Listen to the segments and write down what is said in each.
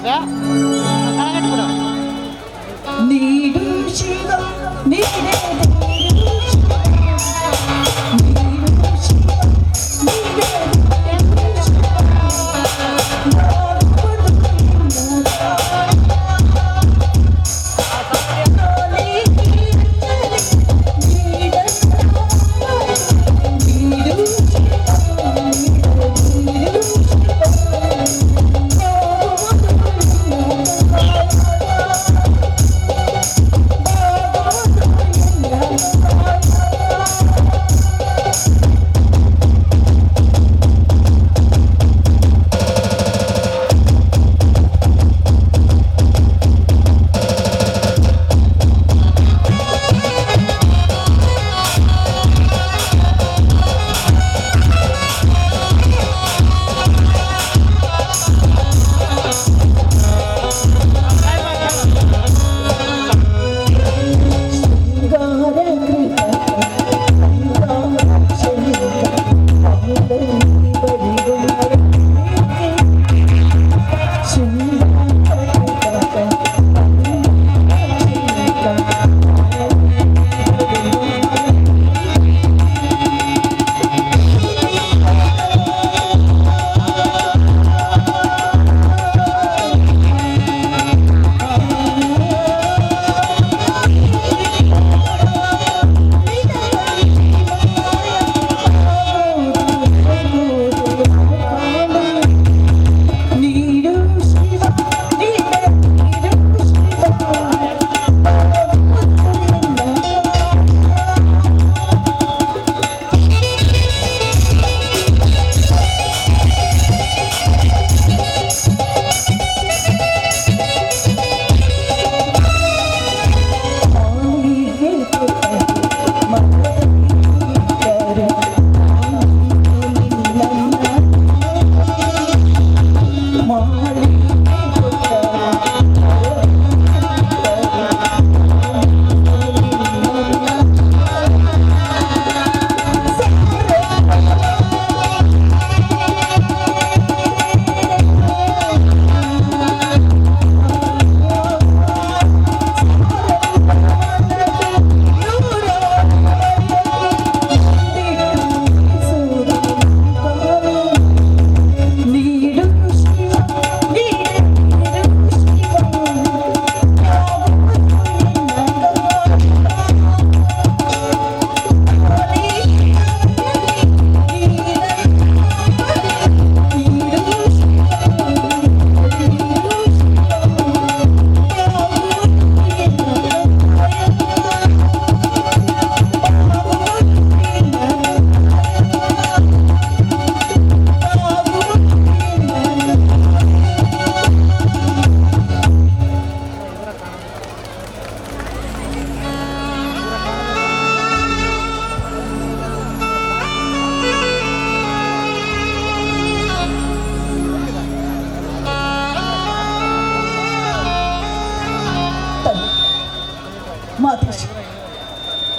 ಅದೇ ಬಿಡು. ನೀಡು ಶಿವ ನೀನೇ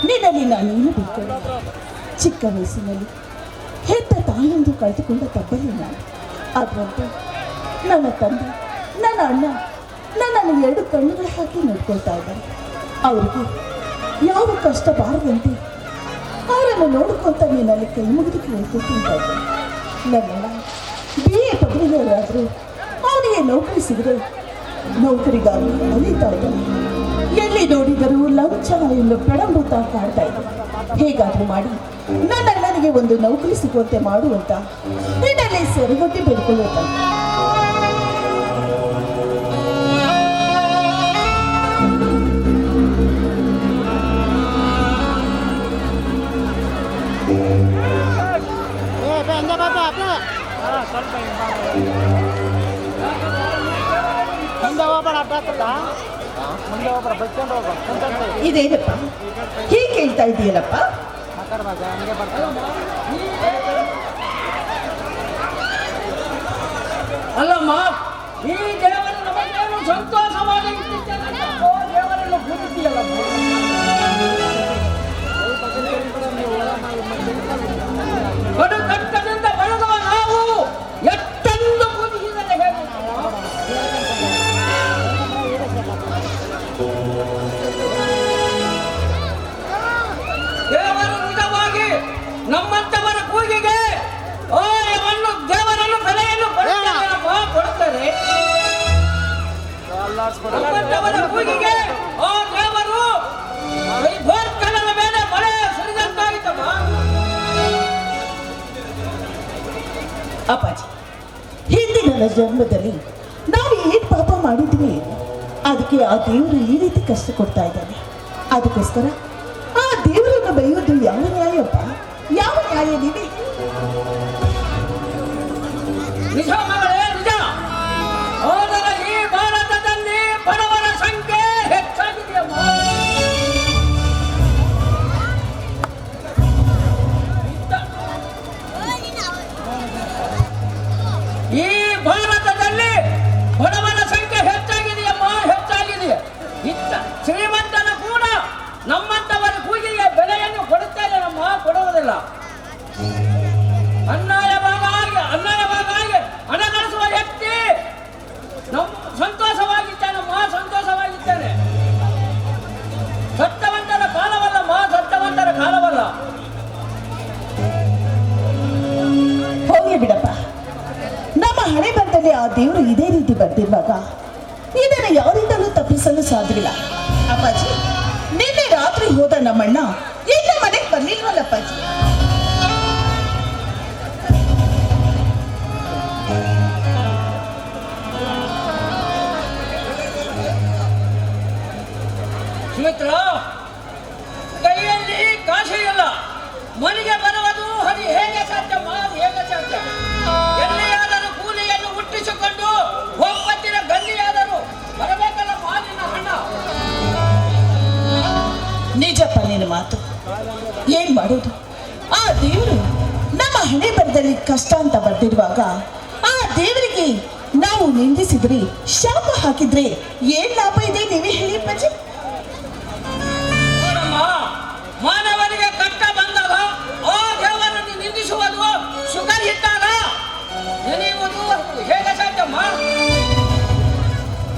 ನಿನ್ನಲ್ಲಿ ನಾನೇನು ಬೇಕು. ಚಿಕ್ಕ ವಯಸ್ಸಿನಲ್ಲಿ ಹೆತ್ತ ತಾಯಿಯೊಂದು ಕಳೆದುಕೊಂಡ ತಪ್ಪಲಿ ನಾನು. ಅದರಂತೆ ನನ್ನ ತಂದೆ ನನ್ನ ಅಣ್ಣ ನನ್ನನ್ನು ಎರಡು ಕಣ್ಣುಗಳು ಹಾಕಿ ನೋಡ್ಕೊಳ್ತಾ ಇದ್ದಾರೆ. ಅವರಿಗೆ ಯಾವ ಕಷ್ಟ ಬಾರದಂತೆ ಅವರನ್ನು ನೋಡ್ಕೊಳ್ತಾ ನೀನಲ್ಲಿ ಕೈ ಮುಗಿದು ಕೇಳ್ಕೊಳ್ತಾ ಇದ್ದೆ. ನನ್ನಣ್ಣ BA ಪದವಿಯವರಾದರೂ ಅವನಿಗೆ ನೌಕರಿ ಸಿಗದೆ ನೌಕರಿಗಾಗಿ ಅಲಿತಾ ಇದ್ದಾನೆ. ಎಲ್ಲಿ ನೋಡಿದರೂ ಲಂಚ ಎಂದು ಪ್ರಡಂಬುತ್ತ ಕಾಡ್ತಾ ಇದ್ದಾನೆ. ಹೇಗಾದರೂ ಮಾಡಿ ನನ್ನ ಅಣ್ಣನಿಗೆ ಒಂದು ನೌಕರಿ ಸಿಗುವಂತೆ ಮಾಡುವಂತ ನಿನ್ನಲ್ಲಿ ಸೆರಗೊಟ್ಟಿ ಬೇಡ್ಕೊಳ್ಳುತ್ತಾನೆ. ಇದೇನಪ್ಪ ಹೀಗೆ ಕೇಳ್ತಾ ಇದೆಯಲ್ಲಪ್ಪ? ಅಲ್ಲಮ್ಮ, ಈ ದೇವರು ನಮಗೇನು ಸಂತೋಷವಾಗಿ ದೇವರನ್ನು ಪೂಜಿಸಿಯಲ್ಲ. ಕಡು ಕಟ್ಟದಿಂದ ಬೆಳೆದವ ನಾವು ಎಷ್ಟೆಂದು ಪೂಜಿಸಿದರೆ ಹೇಗೆ? ನಮ್ಮಂತವರ ಕೂಗಿಗೆ ಓಯವನ್ನು ದೇವರನ್ನು ಬೆಲೆಯನ್ನು ಕೊಡುತ್ತಾರೆ. ನಮ್ಮಂತವರ ಕೂಗಿಗೆ ಆ ದೇವರು ಭೋರ್ಕಲದ ಮೇಲೆ ಮಳೆ ಸುರಿದಂತಾಗಿತ್ತಮ್ಮ. ಅಪ್ಪಾಜಿ, ಹಿಂದಿನ ಜನ್ಮದಲ್ಲಿ ನಾವು ಏನು ಪಾಪ ಮಾಡಿದ್ವಿ ಅದಕ್ಕೆ ಆ ದೇವರು ಈ ರೀತಿ ಕಷ್ಟ ಕೊಡ್ತಾ ಇದ್ದಾನೆ. ಅದಕ್ಕೋಸ್ಕರ ಆ ದೇವರನ್ನು ಬೈಯೋದು ಯಾವ ನ್ಯಾಯಪ್ಪ? ಯಾವ ನ್ಯಾಯ ನೀಡಿ? ನಿಜ ಮಗಳೇ, ನಿಜ. ಆದರೆ ಈ ಭಾರತದಲ್ಲಿ ಬಡವರ ಸಂಖ್ಯೆ ಹೆಚ್ಚಾಗಿದೆಯಮ್ಮ. ಈ ಭಾರತದಲ್ಲಿ ಬಡವರ ಸಂಖ್ಯೆ ಹೆಚ್ಚಾಗಿದೆಯಮ್ಮ, ಹೆಚ್ಚಾಗಿದೆ. ಶ್ರೀಮಂತನ ಕೂಡ ನಮ್ಮಂತವರ ಕೂಗಿಗೆ ಬೆಲೆಯನ್ನು ಕೊಡುತ್ತಾರೆ ನಮ್ಮ, ಕೊಡುವುದಿಲ್ಲ. ಅನ್ಯಾಯವಾಗಿ ಹಣ ಗಳಿಸುವ ವ್ಯಕ್ತಿ ಸಂತೋಷವಾಗಿದ್ದಾನಮ್ಮ, ಸಂತೋಷವಾಗಿದ್ದಾನೆ. ಸತ್ತವಂತರ ಕಾಲವಲ್ಲಮ್ಮ, ಸತ್ತವಂತರ ಕಾಲವಲ್ಲ. ಹೋಗಿ ಬಿಡಪ್ಪ, ನಮ್ಮ ಹಣೆ ಬರದಲ್ಲಿ ಆ ದೇವರು ಇದೇ ರೀತಿ ಬರ್ತಿರುವಾಗ ಇದನ್ನು ಯಾರಿಂದಲೂ ತಪ್ಪಿಸಲು ಸಾಧ್ಯವಿಲ್ಲ. ಅಪ್ಪಾಜಿ, ನಿನ್ನೆ ರಾತ್ರಿ ಹೋದ ನಮ್ಮಣ್ಣ ಈಗ ಮನೆಗೆ ಬರ್ಲಿಲ್ವಲ್ಲಪ್ಪಾಜಿ? ಸುಮಿತ್ರ, ಕೈಯಲ್ಲಿ ಕಾಶಿ ಇಲ್ಲ, ಮನೆಗೆ ಬರುವುದು ಅದು ಹೇಗೆ ಸಾಧ್ಯ? ಹೇಗೆ ಸಾಧ್ಯ? ಎಲ್ಲಿಯಾದರೂ ಕೂಲಿಯನ್ನು ಹುಟ್ಟಿಸಿಕೊಂಡು ಒಪ್ಪತ್ತಿನ ಗಲ್ಲಿಯಾದರೂ ಬರಬೇಕಲ್ಲ ಮಾಲಿನ ಹಣ. ನಿಜಪ್ಪ ನಿನ್ನ ಮಾತು. ಏನ್ ಮಾಡೋದು? ಆ ದೇವರು ನಮ್ಮ ಹಣೆ ಬರದಲ್ಲಿ ಕಷ್ಟ ಅಂತ ಬರ್ದಿರುವಾಗ ಆ ದೇವರಿಗೆ ನಾವು ನಿಂದಿಸಿದ್ರಿ, ಶಾಪ ಹಾಕಿದ್ರೆ ಏನ್ ಲಾಭ ಇದೆ? ನೀವೇ ಹೇಳಿ ಅಪ್ಪಾಜಿ. ಮಾನವನಿಗೆ ಕಷ್ಟ ಬಂದಾಗ ಆ ದೇವರನ್ನು ನಿಂದಿಸುವುದು, ಸುಖ ಇದ್ದಾಗ ನೆನೆಯುವುದು ಹೇಗೆ ಸಾಧ್ಯಮ್ಮ?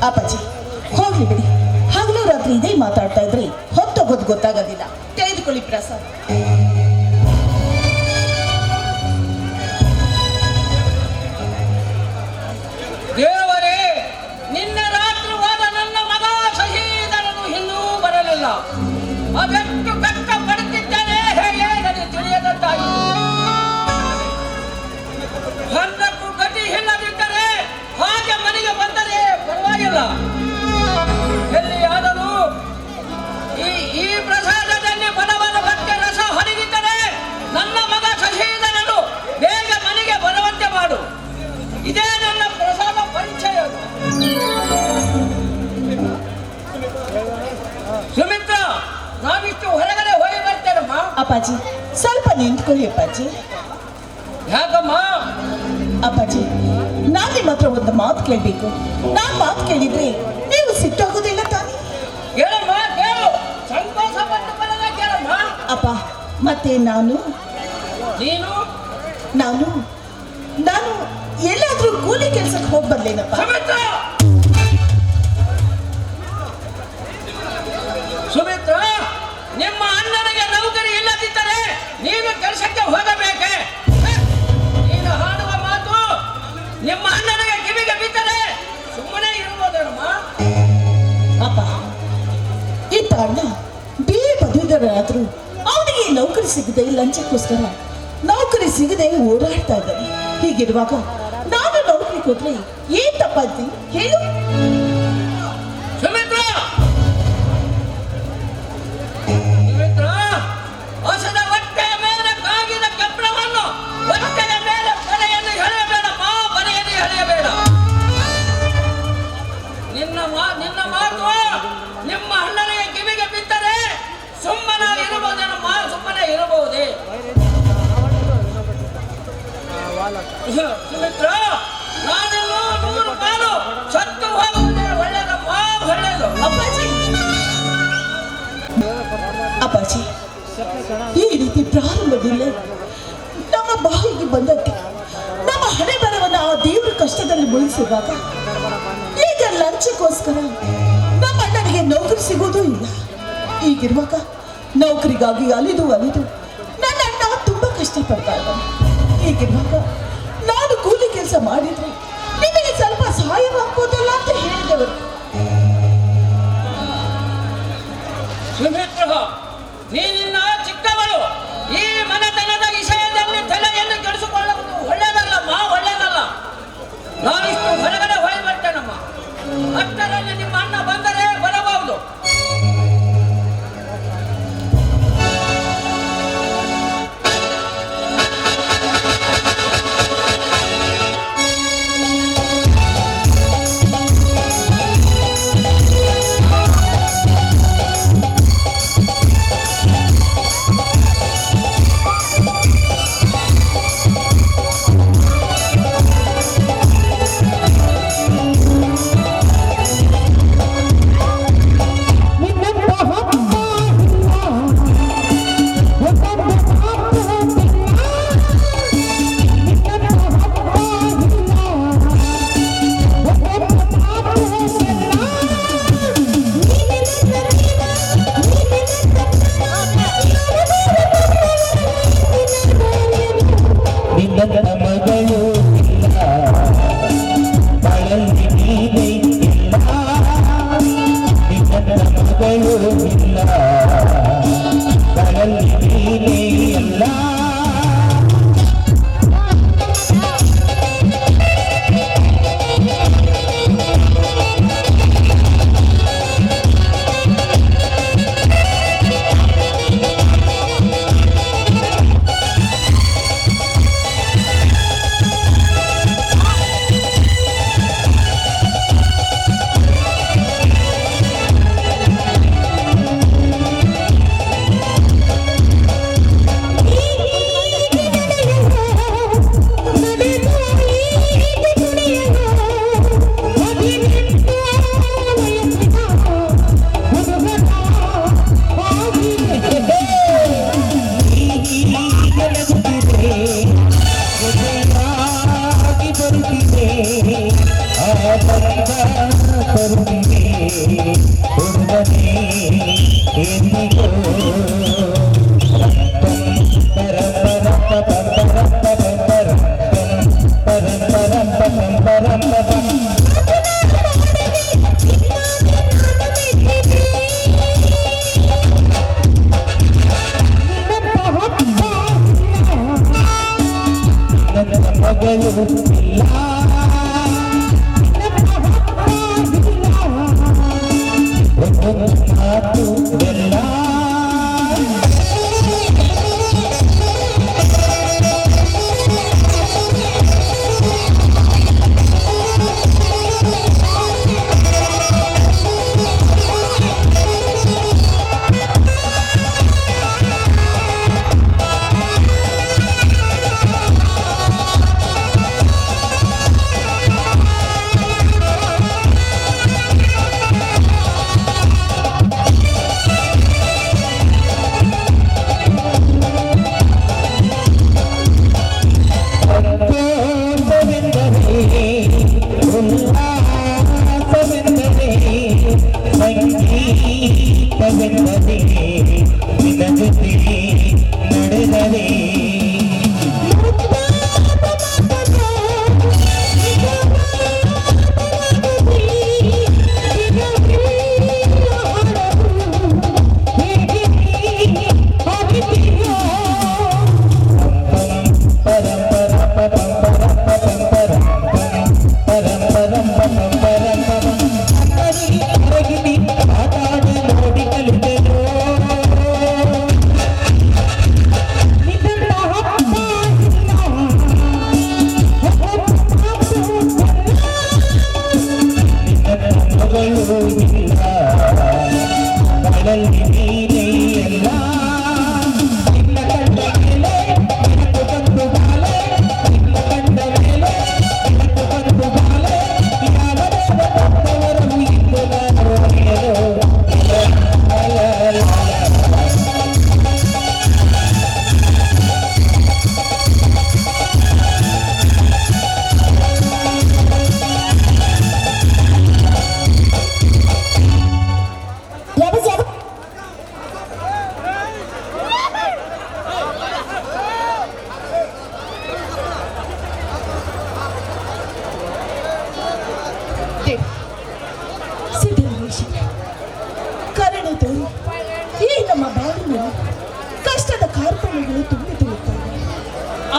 ಅಪ್ಪಾಜಿ, ಹೋಗ್ಲಿ ಬಿಡಿ. ಹಗಲು ರಾತ್ರಿ ಇದೇ ಮಾತಾಡ್ತಾ ಇದ್ರಿ, ಹೊತ್ತೋಗೋದು ಗೊತ್ತಾಗೋದಿಲ್ಲ. ತೆಗೆದುಕೊಳ್ಳಿ ಪ್ರಸಾದ್. ದೇವರೇ, ನಿನ್ನೆ ರಾತ್ರಿ ಹೋದ ನನ್ನ ಮಗ ಶಹೀದರನ್ನು ಇನ್ನೂ ಬರಲಿಲ್ಲ. ಅದೆಷ್ಟು ಕಷ್ಟ ಪಡುತ್ತಿದ್ದೇನೆ ಹೇಗೆ ನನಗೆ ತಿಳಿಯದಂತಾಯಿತು. ಅನ್ನಕ್ಕೂ ಗತಿ ಇಲ್ಲದಿದ್ದರೆ ಹಾಗೆ ಮನೆಗೆ ಬಂದರೆ ಪರವಾಗಿಲ್ಲ. ಎಲ್ಲಿಯಾದರೂ ಈ ಪ್ರಸಾದದಲ್ಲಿ ಬಡವನ ಭಕ್ತ ರಸ ಹರಿಗಿದ್ದರೆ ನನ್ನ ಮಗ ಶಹೀದನನ್ನು ಬೇಗ ಮನೆಗೆ ಬರುವಂತೆ ಮಾಡು. ಇದೇ ನನ್ನ ಪ್ರಸಾದ ಪರಿಚಯ. ಸುಮಿತ್ರ, ನಾವಿಷ್ಟು ಹೊರಗಡೆ ಹೋಗಿ ಬರ್ತೇನಮ್ಮ. ಅಪ್ಪಾಜಿ, ಸ್ವಲ್ಪ ನಿಂತ್ಕೊಳ್ಳಿ ಅಪ್ಪಾಜಿ. ಯಾಕಮ್ಮ? ಅಪ್ಪಾಜಿ, ನಾನು ನಿಮ್ಮ ಹತ್ರ ಒಂದು ಮಾತು ಕೇಳಬೇಕು. ನಾನು ಮಾತು ಕೇಳಿದ್ರೆ ನೀವು ಸಿಟ್ಟಾಗೋದಿಲ್ಲ ತಾನೆ? ಕೇಳಮ್ಮ, ಕೇಳು. ಸಂತೋಷ ಪಟ್ಟು ಬರಲ್ಲ, ಕೇಳಮ್ಮ. ಅಪ್ಪ, ಮತ್ತೆ ನಾನು ಎಲ್ಲಾದ್ರೂ ಕೂಲಿ ಕೆಲ್ಸಕ್ಕೆ ಹೋಗಿ ಬರ್ಲೇನಪ್ಪ? ಸುಮಿತ್ರ, ನಿಮ್ಮ ಅಣ್ಣನಿಗೆ ನೌಕರಿ ಇಲ್ಲದಿದ್ದರೆ ನೀನು ಕೆಲಸಕ್ಕೆ ಹೋಗಬೇಕೆ? ನೀನು ಹಾಡುವ ಮಾತು ನಿಮ್ಮ ಅಣ್ಣನಿಗೆ ಕಿವಿಗೆ ಬಿದ್ದರೆ ಸುಮ್ಮನೆ ಇರುವುದಮ್ಮ. ಅಪ್ಪ, ಈತ ಅಣ್ಣ BA ಪದವೀಧರರಾದ್ರು ಅವನಿಗೆ ನೌಕರಿ ಸಿಗದೆ ಲಂಚಕ್ಕೋಸ್ಕರ ನೌಕರಿ ಸಿಗದೆ ಓಡಾಡ್ತಾ ಇದ್ದಾನೆ. ಹೀಗಿರುವಾಗ ನಾನು ನೌಕರಿ ಕೊಟ್ರೆ ಏನ್ ತಪ್ಪಾಯ್ತು ಹೇಳು? ಸುಮಿತ್ರ, ಹೊಸದ ಹೊಟ್ಟೆಯ ಮೇಲೆ ಕಾಗಿದ ಕಪ್ಪಳವನ್ನು ಹೊಟ್ಟೆಯ ಮೇಲೆ ಬರೆಯನ್ನು ಎಳೆಯಬೇಡಮ್ಮ, ಬರೆಯನ್ನು ಎಳೆಯಬೇಡ. ನಿನ್ನ ಮಾತು ನಿಮ್ಮ ಅಣ್ಣನಿಗೆ ಕಿವಿಗೆ ಬಿದ್ದರೆ ಸುಮ್ಮನೆ ಇರಬಹುದೇನಮ್ಮ, ಸುಮ್ಮನೆ ಇರಬಹುದೇ? ಸುಮಿತ್ರ, ನಾನೆಲ್ಲೋ 100 ಪಾಲು ಸತ್ತು ಹೋಗುವುದೇ ಒಳ್ಳೆಯದಮ್ಮ, ಒಳ್ಳೆಯದು. ಅಪ್ಪಾಜಿ, ಈ ರೀತಿ ಪ್ರಾರಂಭದಲ್ಲಿ ನಮ್ಮ ಬಾಯಿಗೆ ಬಂದಕ್ಕೆ ನಮ್ಮ ಹಣೆ ಬರವನ್ನ ಆ ದೇವರ ಕಷ್ಟದಲ್ಲಿ ಮುಳಿಸಿದಾಗ ಈಗ ಲಂಚಕ್ಕೋಸ್ಕರ ನಮ್ಮ ಅಣ್ಣನಿಗೆ ನೌಕರಿ ಸಿಗೋದೂ ಇಲ್ಲ. ಈಗಿರುವಾಗ ನೌಕರಿಗಾಗಿ ಅಲಿದು ನನ್ನ ಅಣ್ಣ ತುಂಬಾ ಇಷ್ಟಪಡ್ತಾ ಇದ್ದಾನೆ. ಹೀಗಿರುವಾಗ ನಾನು ಕೂಲಿ ಕೆಲಸ ಮಾಡಿದ್ರೆ ನಿಮಗೆ ಸ್ವಲ್ಪ ಸಹಾಯವಾಗ್ಬೋದಲ್ಲ ಅಂತ ಹೇಳಿದವರು. ಸುಮಿತ್ರ, ನೀನಿನ್ನ ಚಿಕ್ಕವಳು. ಈ ಮನೆತನದ ವಿಷಯದಲ್ಲಿ ತಲೆಯನ್ನು ಕೆಡಿಸಿಕೊಳ್ಳುವುದು ಒಳ್ಳೆಯದಲ್ಲಮ್ಮ, ಒಳ್ಳೆಯದಲ್ಲ. ನಾನಿಷ್ಟು ಹೊರಗಡೆ ಹೋಗಿ ಬರ್ತೇನಮ್ಮ. ಅಷ್ಟರಲ್ಲಿ ನಿಮ್ಮ ಅಣ್ಣ ಬಂದರೆ ಬರಬಹುದು. ನನ್ನ ಮಗಳು ಇಲ್ಲ, ಬಾಳಲ್ಲಿ ನೀನೇ ಇಲ್ಲ. ನನ್ನ ಮಗಳು ಇಲ್ಲ, ಬಾಳಲ್ಲಿ ನೀನೇ ಇಲ್ಲ.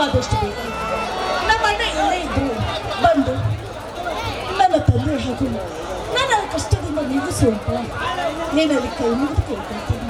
ಆದಷ್ಟು ಬೇಗ ನಮ್ಮ ಅಣ್ಣ ಎಲ್ಲೇ ಇದ್ರು ಬಂದು ನನ್ನ ತಂದೆ ಹಾಗೂ ನನ್ನ ಕಷ್ಟದಿಂದ ನೀಗಿಸು ಅಂತ ನೀನಲ್ಲಿ ಕೈ ಮುಗಿದು ಕೇಳ್ಕೊಳ್ತೀನಿ.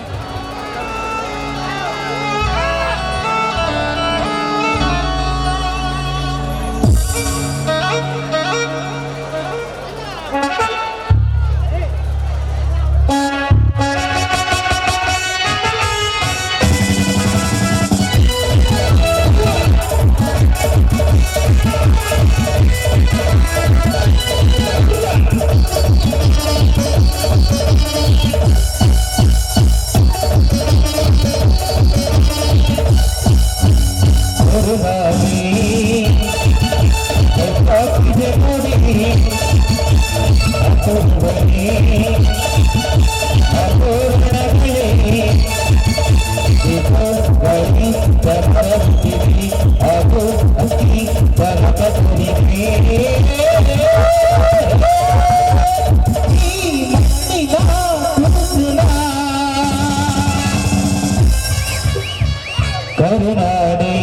ಕರುನಾಡಿ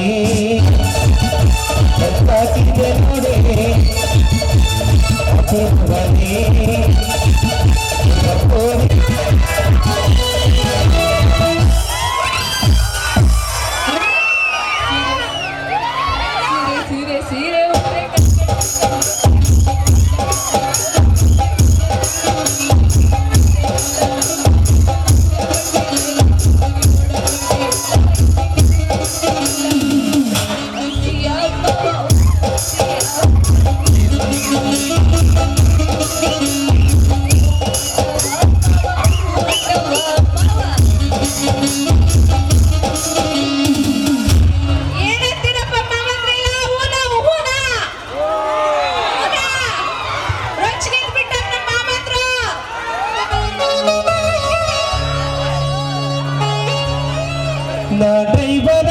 ಸಾಕಿದೆ ನೋಡಿ ಅಪೂರ್ವನೇ ಸೀರೆ ಸೀರೆ ನಾ ಡ್ರೈವರ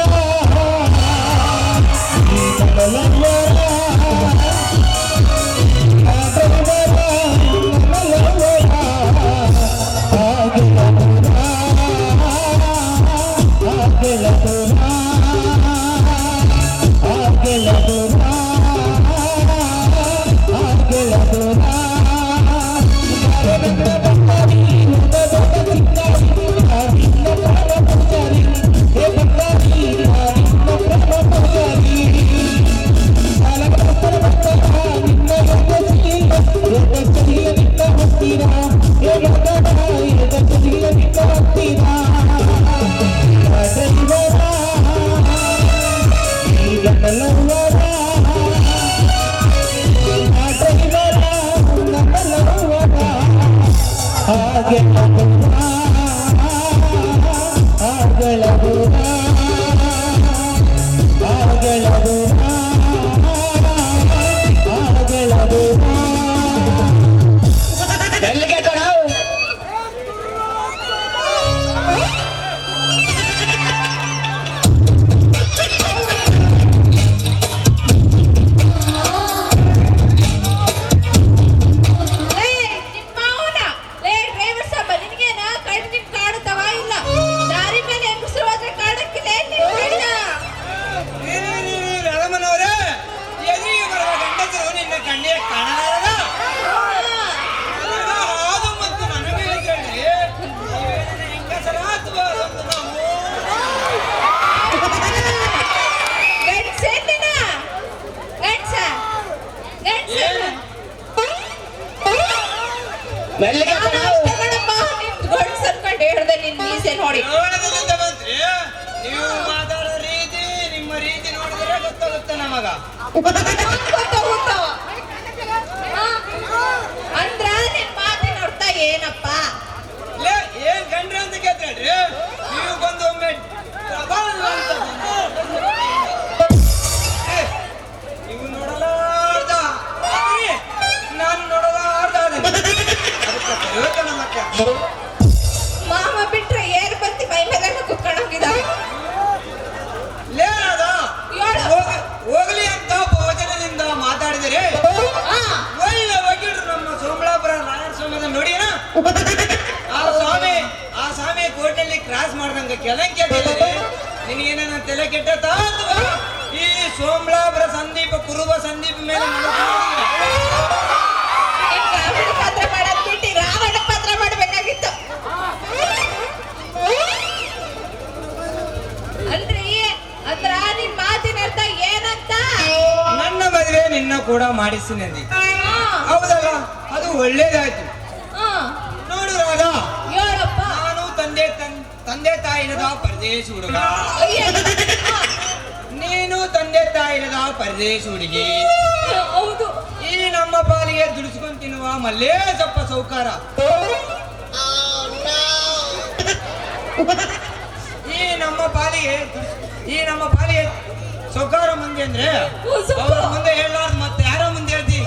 ನೋಡಿ ನೀವು ಮಾತಾಡೋ ರೀತಿ ನಿಮ್ಮ ರೀತಿ ನೋಡಿದ್ರೆ ಗೊತ್ತಾಗುತ್ತೆ ನಮಗ. ಅಂದ್ರ ನಿನ್ ಮಾತಿನ ಅರ್ಥ ಏನಪ್ಪ? ಏನ್ ಗಂಡ್ರಿ ಅಂತ ಕೇಳ್ತೇಳ್ರಿ. ನೀವು ಬಂದು ಒಮ್ಮೆ ನೀವು ನೋಡಲಾರ್ದ ನಾನು ನೋಡಲಾರ್ದ ಮಾಮ ಬಿಟ್ರೆ ಏರ್ ಬಂತಿ ಮೈ ಮೇಲೆ ಕುತ್ಕೊಂಡೋಗಿದ ಹೋಗ್ಲಿ ಅಂತ ಭೋಜನದಿಂದ ಮಾತಾಡಿದರೆ ಒಳ್ಳೆ ವಕೀಲರು ನಮ್ಮ ಸೋಮಲಾಪುರ ನಾರಾಯಣ ಸ್ವಾಮಿ ನೋಡಿನ ಆ ಸ್ವಾಮಿ ಕೋರ್ಟಲ್ಲಿ ಕ್ರಾಸ್ ಮಾಡ್ದಂಗ ಕೆಳಂಕೆ ನಿನಗೇನ ತಲೆ ಕೆಟ್ಟ ಈ ಸೋಮಲಾಪುರ ಸಂದೀಪ ಕುರುಬ ಸಂದೀಪ ಮೇಲೆ ನೀನ್ ರಾವಣ ಪಾತ್ರ ಮಾಡೋದ್ ಬಿಟ್ಟು ರಾವಣ ಪಾತ್ರ ಮಾಡ್ಬೇಕಾಗಿತ್ತು. ಅಲ್ರಿ ಅಂದ್ರ ನಿನ್ ಮಾತಿನ ಅರ್ಥ ಏನಂತ? ನನ್ನ ಮದುವೆ ನಿನ್ನ ಕೂಡ ಮಾಡಿಸ್ತೀನಿ ಅಂದಿ. ಹಾ, ಹೌದಲ್ಲ, ಅದು ಒಳ್ಳೇದಾಯ್ತು. ಹಾ, ನೋಡು ರಾಧಾ, ಹೇಳಪ್ಪ. ನಾನು ತಂದೆ ತಾಯಿರದ ಪರದೇಶ ಹುಡುಗ, ಅಯ್ಯ, ಹಾ, ನೀನು ತಂದೆ ತಾಯಿರದ ಪರದೇಶ ಹುಡುಗಿ. ಹೌದು. ಈ ನಮ್ಮ ಪಾಲಿಗೆ ದುಡಿಸ್ಕೊಂಡು ತಿನ್ನುವ ಮಲ್ಲೇಶಪ್ಪ ಸೌಕಾರ. ಈ ನಮ್ಮ ಪಾಲಿಗೆ ಸೌಕಾರ ಮಂದಿ ಅಂದ್ರೆ ಅವ್ರ ಮುಂದೆ ಹೇಳಲಾರ್ದು ಮತ್ತೆ ಯಾರ ಮುಂದೆ ಹೇಳ್ತಿ?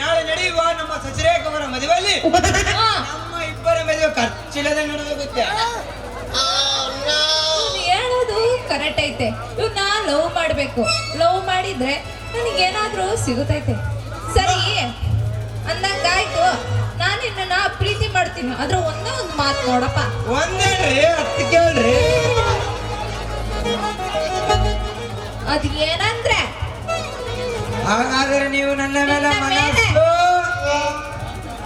ನಾಳೆ ನಡೆಯುವ ನಮ್ಮ ಸಚಿರೇಖ್ ಅವರ ಮದುವೆಯಲ್ಲಿ ಹಾ, ನಮ್ಮ ಇಬ್ಬರ ಮದುವೆ ಖರ್ಚಿಲ್ಲದೆ ನಡೆದೋಗುತ್ತೆ. ನೀನ್ ಹೇಳೋದು ಕರೆಕ್ಟ್ ಐತೆ. ಇವ್ನ ಲವ್ ಮಾಡ್ಬೇಕು. ಲವ್ ಮಾಡಿದ್ರೆ ನನಗೇನಾದ್ರೂ ಸಿಗುತ್ತೈತೆ. ಸರಿ ಅಂದಂಗಾಯ್ತು, ನಾನು ನಿನ್ನ ಪ್ರೀತಿ ಮಾಡ್ತೀನಿ. ಆದ್ರೆ ಒಂದೇ ಒಂದು ಮಾತು ನೋಡಪ್ಪ. ಒಂದೇನ್ರಿ, ಹತ್ತು ಕೇಳ್ರಿ. ಅದ್ ಏನಂದ್ರೆ ಹಾಗಾದ್ರೆ ನೀವು ನನ್ನ ಮೇಲೆ ನನ್ನ ಮೇಲೆ? ಮನಸ್ಸು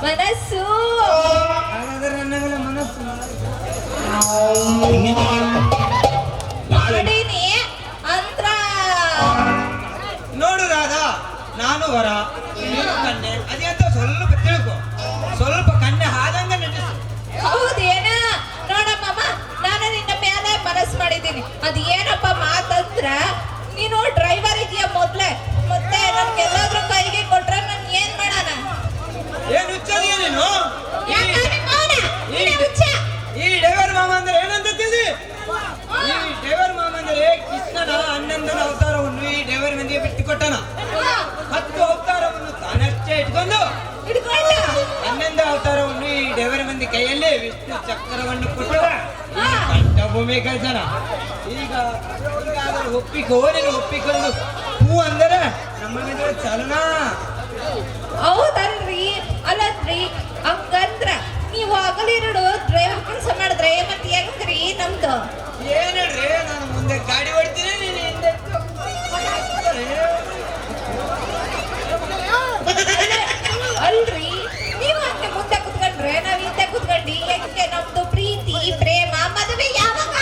ಮನಸ್ಸು ಹಾಗಾದ್ರೆ ನನ್ನ ಮೇಲೆ ಮನಸ್ಸು ಮಾಡೀನಿ ಅಂದ್ರ ನೋಡು ರಾಧಾ, ನಾನು ವರ, ನೀನು ಕನ್ಯೆ. ಅದೇಂತ ಸ್ವಲ್ಪ ತಿಳ್ಕೊ, ಸ್ವಲ್ಪ ಕನ್ಯೆ ಆದಂಗ ನಟಿಸು. ಹೌದೇನ? ನೋಡಮ್ಮ, ನಾನು ನಿನ್ನ ಮೇಲೆ ಮನಸ್ಸು ಮಾಡಿದ್ದೀನಿ. ಅದ್ ಏನಪ್ಪ ಮಾತಂದ್ರ, ನೀನು ಡ್ರೈವರ್ ಇದೆಯಾ ಮೊದ್ಲೇ, ಮತ್ತೆ ನನ್ಗೆಲ್ಲಾದ್ರೂ ಕೈಗೆ ಕೊಟ್ರೆ ನಾನು ಏನ್ ಮಾಡೋಣ? ಏನ್ ಹುಚ್ಚದಿಯ ನೀನು? ಯಾಕ ನಿಮ್ಮ ಮೌನ? ನೀನೇ ಹುಚ್ಚ. ಈ ಡೈವರ್ ಮಾಮ ಅಂದ್ರೆ ಏನಂತ ತಿಳಿ? ಈ ಡೈವರ್ ಮಾಮ ಅಂದ್ರೆ ಕೃಷ್ಣನ 11 ಅವತಾರವನ್ನು ಈ ಡೈವರ್ ಮಂದಿಗೆ ಬಿಟ್ಟುಕೊಟ್ಟನ. ಹಾ, 10 ಅವತಾರವನ್ನು ತಾನಷ್ಟೇ ಇಟ್ಕೊಂಡು ಹಿಡ್ಕೊಂಡ. 11 ಅವತಾರವನ್ನು ಈ ಡೈವರ್ ಮಂದಿ ಕೈಯಲ್ಲಿ ವಿಷ್ಣು ಚಕ್ರವನ್ನು ಕೊಟ್ಟು ಹಾ. ಭೂಮಿ ಕಳ್ಸನ. ಈಗ ಅದನ್ನು ಒಪ್ಪಿಕೊಂಡು ಹೂ ಅಂದರೆ ನಮ್ಮ ಮದುವೆ ಚಾಲನ. ಹೌದಲ್ರಿ? ಅಲ್ಲದ್ರಿ, ಹಂಗಂದ್ರ ನೀವು ಹಗಲಿರಡು ಡ್ರೈವರ್ ಕೆಲಸ ಮಾಡಿದ್ರೆ ಮತ್ತೆ ಹೆಂಗ್ರಿ ನಮ್ದು? ಏನ್ ಹೇಳ್ರಿ, ನಾನು ಮುಂದೆ ಗಾಡಿ ಹೊಡ್ತೀನಿ, ನೀನು ಹಿಂದೆ ಅಲ್ರಿ, ನೀವು ಹಂಗೆ ಮುಂದೆ ಕುತ್ಕೊಂಡ್ರೆ ನಾವ್ ಹಿಂದೆ ಕುತ್ಕೊಂಡಿ ಹೆಂಗೆ ನಮ್ದು ಪ್ರೀತಿ ಪ್ರೇಮ ಮದುವೆ ಯಾವಾಗ?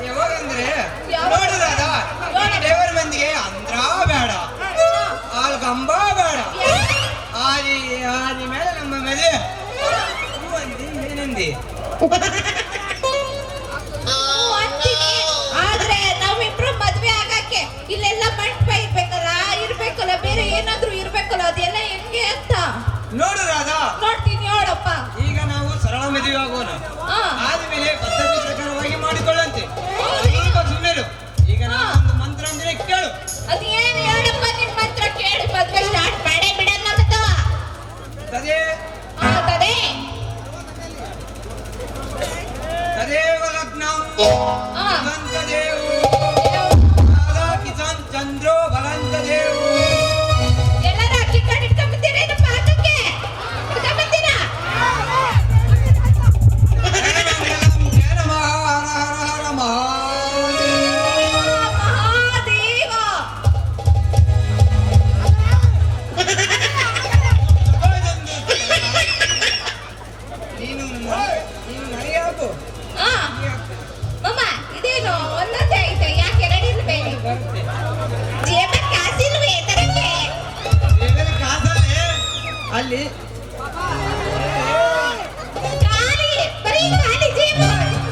ಯಾವಾಗಂದ್ರೆ ಯಾವಾಗ? ನೋಡುದಾದ ಈ ಡೈವರ್ ಮಂದಿಗೆ ಅಂದ್ರ ಬೇಡ, ಗಂಬ ಬೇಡ, ಆದಿ ಮೇಲೆ ನಮ್ಮ ಮದುವೆ ಹೂ ಅಂದಿ, ಏನಂದಿ? ಅಂತೀನಿ. ಆದ್ರೆ ನಾವಿಬ್ರು ಮದ್ವೆ ಆಗಕ್ಕೆ ಇಲ್ಲೆಲ್ಲ ಮಂಟಪ ಇರ್ಬೇಕಲ್ಲ, ಬೇರೆ ಏನಾದ್ರೂ ಇರ್ಬೇಕಲ್ಲ, ಅದೆಲ್ಲ ಹೆಂಗೆ ಅಂತ ನೋಡು ರಾಧಾ, ನೋಡ್ತೀನಿ. ಹೇಳಪ್ಪ. ಈಗ ನಾವು ಸರಳ ಮದುವೆ ಆಗೋಣ. ಹಾ. ಆದ್ಮೇಲೆ ಪದ್ಧತಿ ಪ್ರಕಾರವಾಗಿ ಮಾಡಿಕೊಳ್ಳಂತೆ. ಸ್ವಲ್ಪ ಸುಮ್ಮನೆ ಈಗ ನಾನು ಒಂದು ಮಂತ್ರ ಅಂದ್ರೆ ಕೇಳು. ಅದೇನು ಹೇಳಪ್ಪ, ನಿನ್ ಮಾತ್ರ ಕೇಳಿ ಮದ್ವೆ ಸ್ಟಾರ್ಟ್ ಮಾಡೇ ಬಿಡೋಣ ನಮ್ದು. ತದೇ ತದೇ ತದೇವ ಲಗ್ನಂ ಹಾ. ಭಗವಂತದೇವು ರಾಧಾ ಕಿಸಾನ್ ಚಂದ್ರೋ ಭಗವಂತದೇವು. ಎಲ್ಲರೂ ಅಕ್ಕಿ ಕಾಳು ಇಟ್ಕೊಂಡ್ಬಂದಿರ ಏನಪ್ಪ ಹಾಕಕ್ಕೆ? ಇಟ್ಕೊಂಡ್ಬಂದಿರ? ಜಯ ನಮಃ, ಹರ ಹರ ಹರ ಮಹಾದೇವ. ಮಹಾದೇವ. ನೀನು ನನಗೆ ಹಾಕು. ಹಾ. ಮಮ್ಮ, ಇದೇನು ಒಂದೊಂದೇ ಐತೆ, ಯಾಕೆ ಎರಡು ಇರ್ಬೇಡಿ? ಬರುತ್ತೆ. ಜೇಬಲ್ಲಿ ಕಾಸಿಲ್ವೇ ತರಕ್ಕೆ? ಬೇರೆ ಕಾಸಲ್ಲಿ ಅಲ್ಲಿ ಖಾಲಿ, ಬರೀ ಖಾಲಿ ಜೇಬು.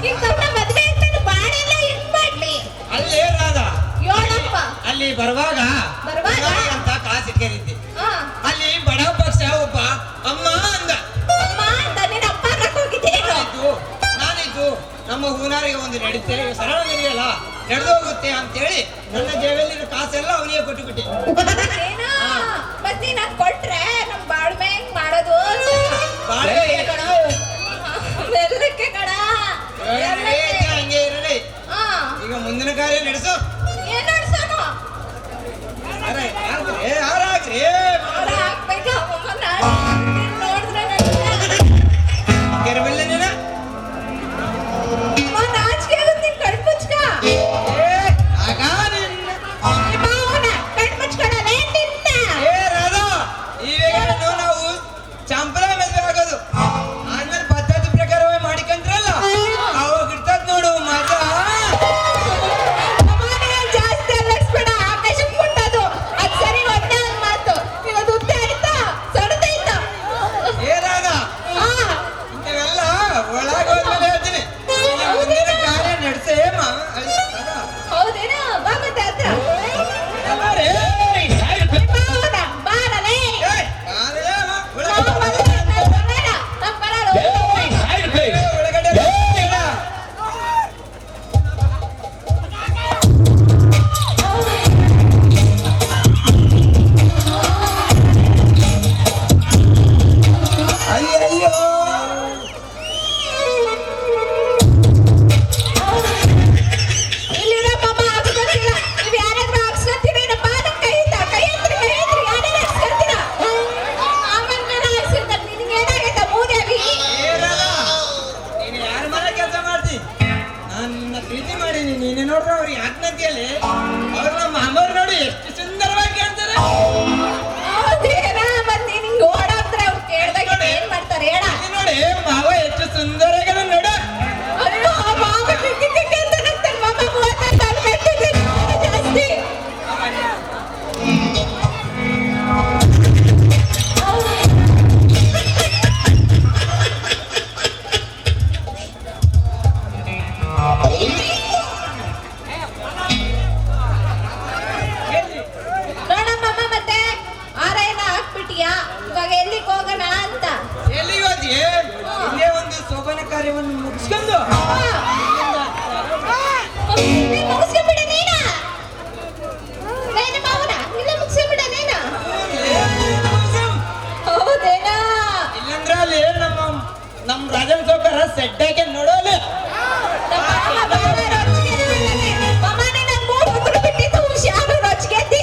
ಈಗ ತಮ್ಮ ಮದ್ವೆ ಅಂತ ಬಾಳೆಲ್ಲ ಹೆಂಗ್ ಮಾಡ್ಲಿ? ಅಲ್ಲಿ ರಾಧಾ, ಹೇಳಪ್ಪ. ಅಲ್ಲಿ ಬರುವಾಗ ಅಂತ ಕಾಸು ಕೇಳಿದ್ದೆ. ಹಾ. ಅಲ್ಲಿ ಬಡ ಪಕ್ಷ ಒಬ್ಬ ಅಮ್ಮ ಅಂದ. ಅಮ್ಮ ಅಂತ ನಿನ್ನ ಅಪ್ಪ ಅನ್ನಕ್ ಹೋಗಿದ್ದೇನು? ನಾನಿದ್ದು ನಮ್ಮ ಹೂನಾರಿಗೆ ಒಂದು ನಡೀತೆ, ಸರಳ ನಡೆಯಲ್ಲ ನಡೆದೋಗುತ್ತೆ ಅಂತೇಳಿ ನನ್ನ ಜೇಬಲ್ಲಿರೋ ಕಾಸೆಲ್ಲ ಅವನಿಗೆ ಕೊಟ್ಟು ಬಿಟ್ಟೆ. ಏನೋ? ಮತ್ ನೀನ್ ಹಂಗ್ ಕೊಟ್ರೆ ನಮ್ ಬಾಳ್ಮೆ ಹೆಂಗ್ ಮಾಡೋದು? ಬಾಳೆ ಕಣ, ಮೆಲ್ಲಕ್ಕೆ ಕಣ. ಹಂಗೆ ಇರಲಿ. ಹಾ. ಈಗ ಮುಂದಿನ ಕಾರ್ಯ ನಡೆಸು. ಏನ್ ನಡ್ಸೋನು? ಯಾರಾಗ್ರಿ ಅವ್ರ ಹಾಕ್ಬೇಕಾ? ಅಮ್ಮ, ನಾನ್ ನೋಡಿದ್ರೆ ನನಗೆ ಕೆರಬಿಲ್ಲ ನೀನ ಅಮ್ಮ, ನಾಚಿಕೆ ಆಗುತ್ತೆ. ನಿನ್ ಕಣ್ ಮುಚ್ಕ. ಆಗ ನಿನ್ನ ಹೋದ್ರೆ ಅವ್ರಿಗೆ ಆತ್ಮಹತ್ಯೆಯಲ್ಲಿ ಅವ್ರು ನಮ್ಮ ಅಮ್ಮವ್ರು ನೋಡಿ ಎಷ್ಟು ಸುಂದರವಾಗಿ ಕಾಣ್ತಾರೆ. ಹೌದೇನಾ? ಮತ್ತೆ ನೀನ್ ಹಿಂಗ್ ಓಡಾಡ್ತಾರೆ ಅವ್ರು ಕೇಳ್ದಾಗ ಏನ್ ಮಾಡ್ತಾರೆ ಹೇಳ? ಇಲ್ಲಿ ನೋಡಿ ಮಾವ ಎಷ್ಟು ಸುಂದರವಾಗದ ನೋಡ. ಅಯ್ಯೋ ಮಾಮ ಕಿಕ್ಕಿಕ್ಕೆ ಅಂತ ನಗ್ತಾನೆ. ಮಾಮ 36 ಸಾಲ ಕಟ್ಟಿದ್ದೀನಿ ಜಾಸ್ತಿ. ನೋಡಮ್ಮಮ್ಮ ಮತ್ತೆ ಆರೈನ ಹಾಕ್ಬಿಟ್ಟಿಯಾ? ಇವಾಗ ಎಲ್ಲಿಗೆ ಹೋಗೋಣ ಅಂತ? ಎಲ್ಲಿ ಹೋದಿ? ಇಲ್ಲೇ ಒಂದು ಶೋಭನ ಕಾರ್ಯವನ್ನು ಮುಗಿಸ್ಕೊಂಡು ಮುಗಿಸ್ಕೊಂಡ್ಬಿಡ ನೀನ. ನೀನು ಮಾವನ ಇಲ್ಲ ಮುಗಿಸ್ಕೊಂಡ್ಬಿಡ ನೀನ. ಹೌದೇನಾ? ಇಲ್ಲಂದ್ರೆ ಅಲ್ಲಿ ನಮ್ಮ ರಾಜನ್ ಸೌಕರ ಸೆಡ್ ಹಾಕಿ ನೋಡೋಲ್ಲ. ನಮ್ಮ ಮಾಮ ಬಾಳ ರೊಚ್ಚಿಗೆ ಇದ್ದಾನೆ. ಮಾಮ ನೀನು ನಂಗ್ 3 ಉಗುರು ಬಿಟ್ಟಿದ್ದು ಹುಷಾರು ರೊಚ್ಚಿಗೆದ್ದಿ.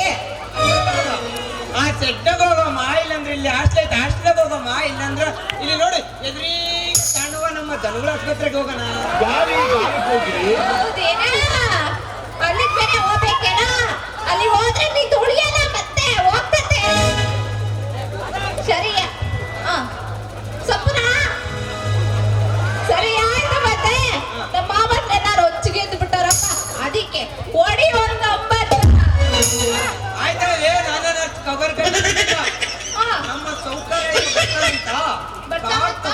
ಆ ಸೆಡ್ಡಾಗ ಹೋಗಮ್ಮ, ಇಲ್ಲಂದ್ರೆ ಇಲ್ಲಿ ಹಾಸ್ಟೆಲ್ಗೆ ಹೋಗಮ್ಮ, ಇಲ್ಲಂದ್ರೆ ಇಲ್ಲಿ ನೋಡಿ ಎದುರಿ ಕಾಣುವ ನಮ್ಮ ದನಗಳ ಆಸ್ಪತ್ರೆಗೆ ಹೋಗೋಣ. ಹೌದೇನಾ? ಅಲ್ಲಿಗೆ ಬೇರೆ ಹೋಗ್ಬೇಕೇನಾ? ಅಲ್ಲಿ ಹೋದ್ರೆ ನೀ ತುಳಿಯಲ್ಲ ಮತ್ತೆ ಹೋಗ್ತತೆ. ಸರಿಯಾ? ಸಪ್ಪನ ಸರಿ ಆಯ್ತು. ಮತ್ತೆ ನಮ್ಮ ಮಾಮನ್ನೆಲ್ಲ ರೊಚ್ಚಿಗೆ ಎದ್ದು ಬಿಟ್ಟಾರಪ್ಪ. ಅದಕ್ಕೆ ಓಡಿ ಒಂದು 9. ಆಯ್ತಲ್ಲ, ನಾನು ಕವರ್ ಕಟ್ಟಿದ್ದ ಆ, ನಮ್ಮ ಸೌಕರ್ಯ ಅಂತ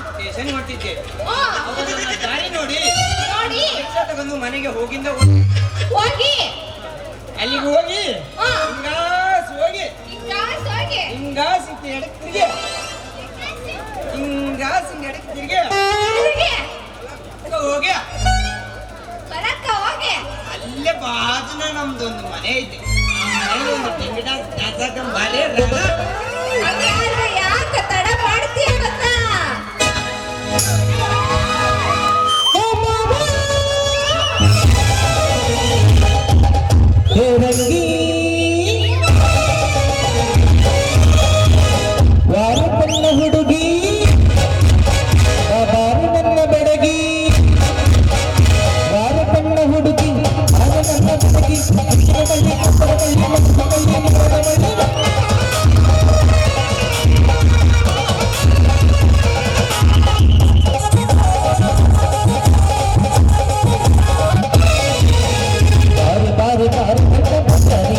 ಸ್ಟೇಷನ್ ಹೊರಟಿದ್ದೆ. ಆ, ಅವಾಗ ನನ್ನ ದಾರಿ ನೋಡಿ ನೋಡಿ ರಿಕ್ಷಾ ತಗೊಂಡು ಮನೆಗೆ ಹೋಗಿಂದ ಹೋಗಿ ಅಲ್ಲಿಗೆ ಹೋಗಿ ಆ, ಹಿಂಗಾಸ್ ಹೋಗಿ ಹಿಂಗಾಸ್ ಹೋಗಿ ಹಿಂಗಾಸ್ ಎಡಕ್ಕೆ ತಿರುಗಿ ಹಿಂಗಾಸ್ ಎಡಕ್ಕೆ ತಿರುಗಿ ತಿರುಗಿ ಹೋಗಿ ಬರಕ್ಕ ಹೋಗಿ. ಅಲ್ಲೇ ಬಾಜುನ ನಮ್ದೊಂದು ಮನೆ ಐತೆ. ಆ ಮನೆಗೆ ಒಂದು ತೆಂಗಿನ ದಾಸಕಂ ಬಾರಿ ರಗ. ಹಾಗಾದ್ರೆ ಯಾಕೆ ತಡ ಮಾಡ್ತೀಯ ಗೊತ್ತಾ? ಹೇ ರಂಗಿ ಯಾರು ನನ್ನ ಹುಡುಗಿ ಬಾರು ನನ್ನ ಬೆಡಗಿ ಯಾರು ನನ್ನ ಹುಡುಗಿ ಆಗ ನನ್ನ ಬೆಡಗಿ ಅಕ್ಷರದಲ್ಲಿ ಅಕ್ಷರದಲ್ಲಿ ಮಕ್ಕಳಲ್ಲಿ ಮಕ್ಕಳಲ್ಲಿ ಬಾರು ಬಾರು ಬಾರು